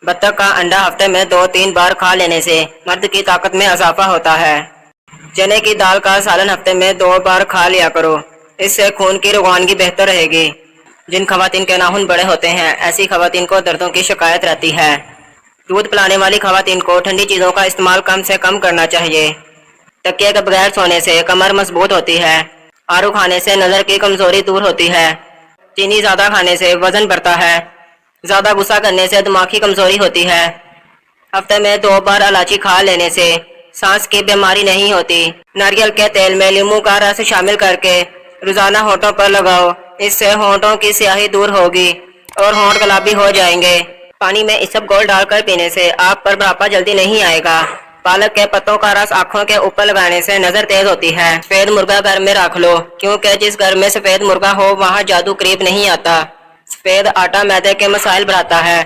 बत्तख का अंडा हफ्ते में 2-3 बार खा लेने से मर्द की ताकत में इजाफा होता है। चने की दाल का सालन हफ्ते में 2 बार खा लिया करो, इससे खून की रवानगी बेहतर रहेगी। जिन खवातीन के नाखून बड़े होते हैं, ऐसी खवातीन को दर्दों की शिकायत रहती है। दूध पिलाने वाली खवातीन को ठंडी चीज़ों का इस्तेमाल कम से कम करना चाहिए। तकिए के बगैर सोने से कमर मजबूत होती है। आड़ू खाने से नज़र की कमजोरी दूर होती है। चीनी ज़्यादा खाने से वजन बढ़ता है। ज़्यादा गुस्सा करने से दिमाग की कमजोरी होती है। हफ्ते में 2 बार इलायची खा लेने से सांस की बीमारी नहीं होती। नारियल के तेल में नींबू का रस शामिल करके रोजाना होठों पर लगाओ, इससे होठों की स्याही दूर होगी और होंठ गुलाबी हो जाएंगे। पानी में इसबगोल डालकर पीने से आप पर बुढ़ापा जल्दी नहीं आएगा। पालक के पत्तों का रस आँखों के ऊपर लगाने से नजर तेज होती है। सफेद मुर्गा घर में रख लो, क्योंकि जिस घर में सफेद मुर्गा हो वहाँ जादू करीब नहीं आता। सफेद आटा मैदे के मसाइल बढ़ाता है।